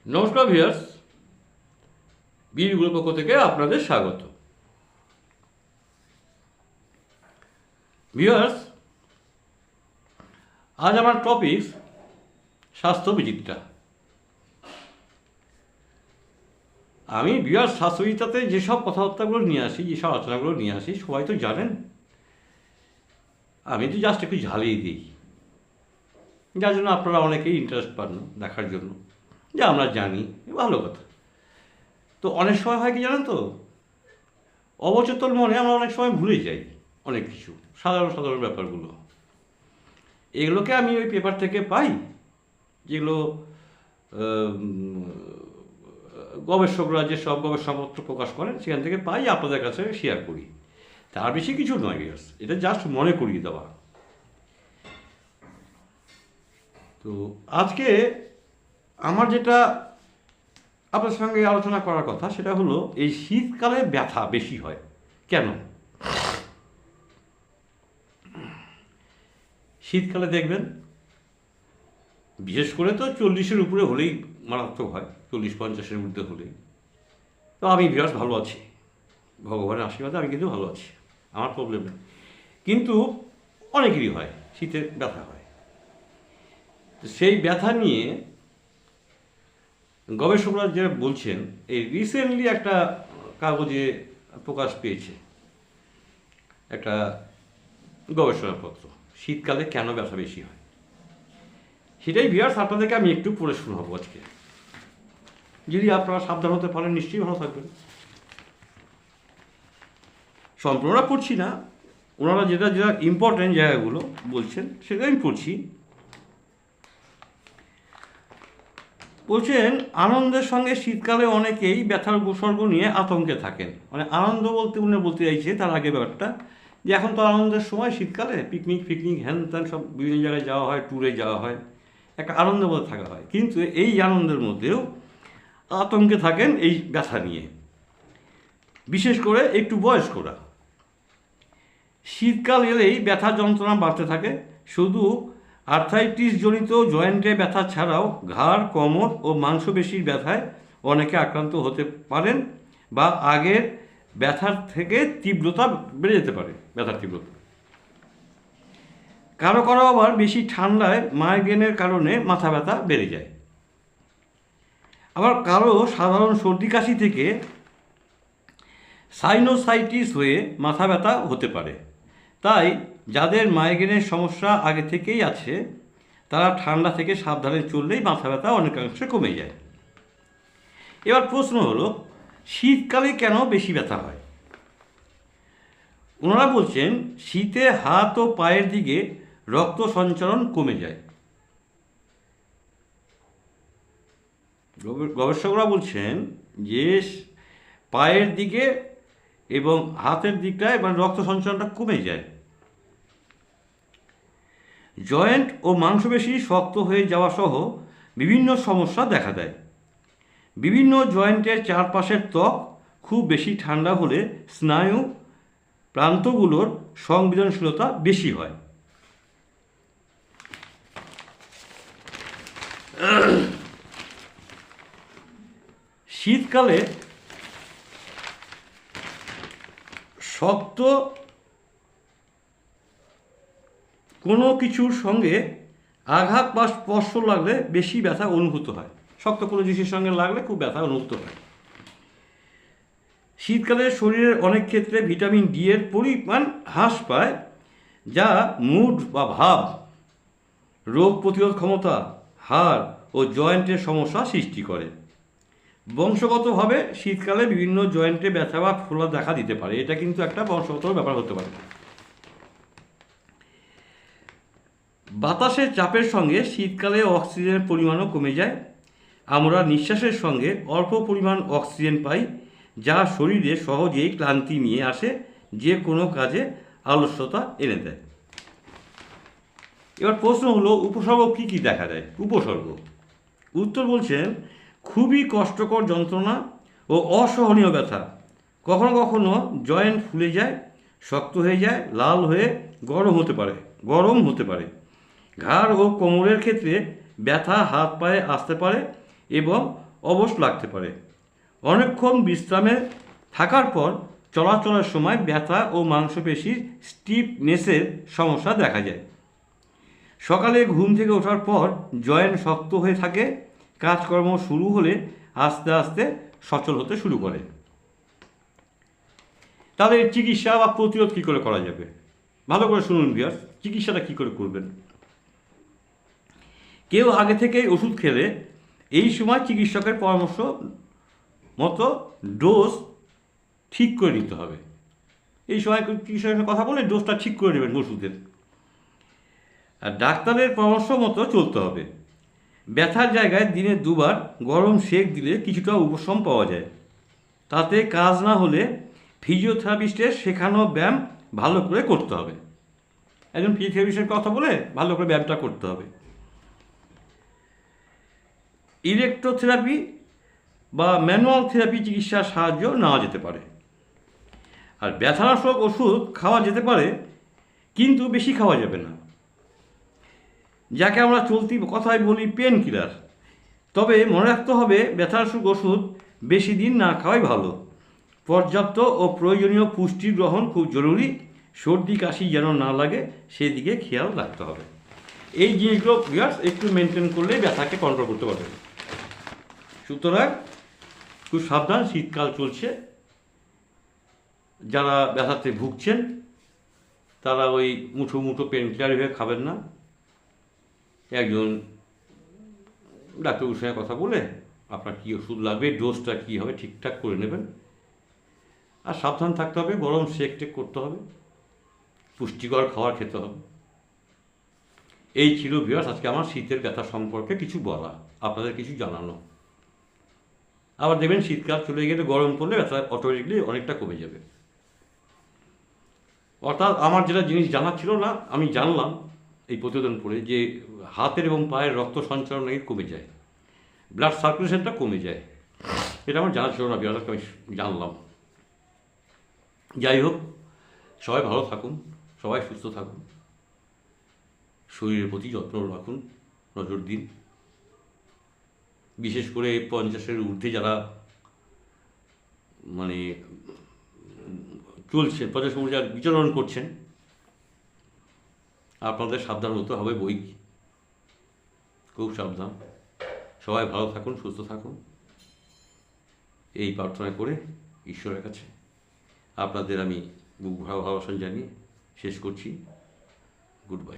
নমস্কার ভিউয়ার্স, বীরগুলোর পক্ষ থেকে আপনাদের স্বাগত। ভিউয়ার্স, আজ আমার টপিক স্বাস্থ্য বিচিত্রা। আমি ভিউয়ার্স স্বাস্থ্যবিচিত্রাতে যেসব কথাবার্তাগুলো নিয়ে আসি, যেসব আলোচনাগুলো নিয়ে আসি, সবাই তো জানেন আমি তো জাস্ট একটু ঝালিয়ে দিই, যার জন্য আপনারা অনেকেই ইন্টারেস্ট পান দেখার জন্য, যে আমরা জানি, ভালো কথা। তো অনেক সময় হয় কি জানেন তো, অবচেতন মনে আমরা অনেক সময় ভুলে যাই অনেক কিছু সাধারণ সাধারণ ব্যাপারগুলো। এগুলোকে আমি ওই পেপার থেকে পাই, যেগুলো গবেষকরা যেসব গবেষণাপত্র প্রকাশ করেন সেখান থেকে পাই, আপনাদের কাছে শেয়ার করি। তার বেশি কিছু নয় ভিউয়ার্স, এটা জাস্ট মনে করিয়ে দেওয়া। তো আজকে আমার যেটা আপনার সঙ্গে আলোচনা করার কথা সেটা হলো, এই শীতকালে ব্যথা বেশি হয় কেন? শীতকালে দেখবেন বিশেষ করে তো 40-এর উপরে হলেই মারাত্মক হয়, 40-50-এর মধ্যে হলেই। তো আমি বিরাট ভালো আছি, ভগবানের আশীর্বাদে আমি কিন্তু ভালো আছি, আমার প্রবলেম নেই। কিন্তু অনেকেরই হয়, শীতে ব্যথা হয়। তো সেই ব্যথা নিয়ে গবেষকরা যেটা বলছেন, এই রিসেন্টলি একটা কাগজে প্রকাশ পেয়েছে একটা গবেষণাপত্র, শীতকালে কেন ব্যথা বেশি হয়। সেটাই ভিউয়ার্স আপনাদেরকে আমি একটু পড়ে শোনাবো আজকে। যদি আপনারা সাবধান হতে পারেন নিশ্চয়ই ভালো থাকবেন। সম্পূর্ণটা পড়ছি না, ওনারা যেটা যেটা ইম্পর্টেন্ট জায়গাগুলো বলছেন সেটা আমি পড়ছি। বলছেন, আনন্দের সঙ্গে শীতকালে অনেকেই ব্যথার উপসর্গ নিয়ে আতঙ্কে থাকেন। মানে আনন্দ বলতে উনি বলতে চাইছে তার আগে ব্যাপারটা, যে এখন তো আনন্দের সময় শীতকালে পিকনিক ফিকনিক হ্যান ত্যান সব বিভিন্ন জায়গায় যাওয়া হয়, ট্যুরে যাওয়া হয়, একটা আনন্দ বলে থাকা হয়। কিন্তু এই আনন্দের মধ্যেও আতঙ্কে থাকেন এই ব্যথা নিয়ে, বিশেষ করে একটু বয়স্করা। শীতকাল এলেই ব্যথা যন্ত্রণা বাড়তে থাকে। শুধু আর্থাইটিস জনিত জয়েন্টে ব্যথা ছাড়াও ঘাড়, কোমর ও মাংসপেশির ব্যথায় অনেকে আক্রান্ত হতে পারেন, বা আগের ব্যথার থেকে তীব্রতা বেড়ে যেতে পারে, ব্যথার তীব্রতা। কারো কারো আবার বেশি ঠান্ডায় মাইগ্রেনের কারণে মাথা ব্যথা বেড়ে যায়। আবার কারো সাধারণ সর্দি কাশি থেকে সাইনোসাইটিস হয়ে মাথা ব্যথা হতে পারে। তাই যাদের মাইগ্রেনের সমস্যা আগে থেকেই আছে তারা ঠান্ডা থেকে সাবধানে চললেই মাথা ব্যথা অনেকাংশে কমে যায়। এবার প্রশ্ন হলো, শীতকালে কেন বেশি ব্যথা হয়? ওনারা বলছেন, শীতে হাত ও পায়ের দিকে রক্ত সঞ্চালন কমে যায়। গবেষকরা বলছেন যে পায়ের দিকে এবং হাতের দিকটায় মানে রক্ত সঞ্চালনটা কমে যায়। জয়েন্ট ও মাংসপেশি শক্ত হয়ে যাওয়া সহ বিভিন্ন সমস্যা দেখা দেয়। বিভিন্ন জয়েন্টের চারপাশের ত্বক খুব বেশি ঠান্ডা হলে স্নায়ু প্রান্তগুলোর সংবেদনশীলতা বেশি হয়। শীতকালে শক্ত কোনো কিছুর সঙ্গে আঘাত বা স্পর্শ লাগলে বেশি ব্যথা অনুভূত হয়। শক্ত কোনো জিনিসের সঙ্গে লাগলে খুব ব্যথা অনুভূত হয়। শীতকালে শরীরের অনেক ক্ষেত্রে ভিটামিন ডি এর পরিমাণ হ্রাস পায়, যা মুড বা ভাব, রোগ প্রতিরোধ ক্ষমতা, হাড় ও জয়েন্টের সমস্যা সৃষ্টি করে। বংশগতভাবে শীতকালে বিভিন্ন জয়েন্টে ব্যথা বা ফোলা দেখা দিতে পারে। এটা কিন্তু একটা বংশগত ব্যাপার হতে পারে। বাতাসের চাপের সঙ্গে শীতকালে অক্সিজেনের পরিমাণও কমে যায়। আমরা নিঃশ্বাসের সঙ্গে অল্প পরিমাণ অক্সিজেন পাই, যা শরীরে সহজেই ক্লান্তি নিয়ে আসে, যে কোনো কাজে আলস্যতা এনে দেয়। এবার প্রশ্ন হলো, উপসর্গ কী কী দেখা দেয়? উপসর্গ উত্তর বলছেন, খুবই কষ্টকর যন্ত্রণা ও অসহনীয় ব্যথা। কখনো কখনো জয়েন্ট ফুলে যায়, শক্ত হয়ে যায়, লাল হয়ে গরম হতে পারে। ঘাড় ও কোমরের ক্ষেত্রে ব্যথা হাত পায়ে আসতে পারে এবং অবশ লাগতে পারে। অনেকক্ষণ বিশ্রামে থাকার পর চলাচলের সময় ব্যথা ও মাংসপেশির স্টিফনেসের সমস্যা দেখা যায়। সকালে ঘুম থেকে ওঠার পর জয়েন্ট শক্ত হয়ে থাকে, কাজকর্ম শুরু হলে আস্তে আস্তে সচল হতে শুরু করে। তাদের চিকিৎসা বা প্রতিরোধ কী করে করা যাবে? ভালো করে শুনুন ভিউয়ার্স, চিকিৎসাটা কী করে করবেন। কেউ আগে থেকেই ওষুধ খেলে এই সময় চিকিৎসকের পরামর্শ মতো ডোজ ঠিক করে নিতে হবে। এই সময় চিকিৎসকের কথা বলে ডোজটা ঠিক করে নেবেন ওষুধের। আর ডাক্তারের পরামর্শ মতো চলতে হবে। ব্যথার জায়গায় দিনে 2 বার গরম সেক দিলে কিছুটা উপশম পাওয়া যায়। তাতে কাজ না হলে ফিজিওথেরাপিস্টের শেখানো ব্যায়াম ভালো করে করতে হবে। একজন ফিজিওথেরাপিস্টের কথা বলে ভালো করে ব্যায়ামটা করতে হবে। ইলেকট্রোথেরাপি বা ম্যানুয়াল থেরাপি চিকিৎসার সাহায্য নেওয়া যেতে পারে। আর ব্যথানাশক ওষুধ খাওয়া যেতে পারে, কিন্তু বেশি খাওয়া যাবে না, যাকে আমরা চলতি কথায় বলি পেন কিলার। তবে মনে রাখতে হবে ব্যথানাশক ওষুধ বেশি দিন না খাওয়াই ভালো। পর্যাপ্ত ও প্রয়োজনীয় পুষ্টি গ্রহণ খুব জরুরি। সর্দি কাশি যেন না লাগে সেদিকে খেয়াল রাখতে হবে। এই জিনিসগুলো একটু মেনটেন করলে ব্যথাকে কন্ট্রোল করতে পারবেন। সুতরাং খুব সাবধান, শীতকাল চলছে। যারা ব্যথাতে ভুগছেন তারা ওই মুঠো মুঠো পেন কিলার হয়ে খাবেন না। একজন ডাক্তারবাবুর সঙ্গে কথা বলে আপনার কী ওষুধ লাগবে, ডোজটা কী হবে ঠিকঠাক করে নেবেন। আর সাবধান থাকতে হবে, গরম সেক টেক করতে হবে, পুষ্টিকর খাবার খেতে হবে। এই ছিল ভিউয়ার্স আজকে আমার শীতের ব্যথা সম্পর্কে কিছু বলা, আপনাদের কিছু জানানো। আবার দেখবেন শীতকাল চলে গেলে গরম পড়লে ব্যথা অটোমেটিকলি অনেকটা কমে যাবে। অর্থাৎ আমার যেটা জিনিস জানা ছিল না, আমি জানলাম এই প্রতিবেদন পড়ে যে হাতের এবং পায়ের রক্ত সঞ্চালন নাকি কমে যায়, ব্লাড সার্কুলেশনটা কমে যায়। এটা আমার জানা ছিল না, বিরাট আমি জানলাম। যাই হোক, সবাই ভালো থাকুন, সবাই সুস্থ থাকুন, শরীরের প্রতি যত্ন রাখুন, নজর দিন। বিশেষ করে 50-এর ঊর্ধ্বে যারা মানে চলছে, 50 ঊর্ধ্বে যারা বিচরণ করছেন, আপনাদের সাবধান হতে হবে বই, খুব সাবধান। সবাই ভালো থাকুন, সুস্থ থাকুন, এই প্রার্থনা করে ঈশ্বরের কাছে আপনাদের আমি বুক ভরা ভালোবাসা জানিয়ে শেষ করছি। Good bye.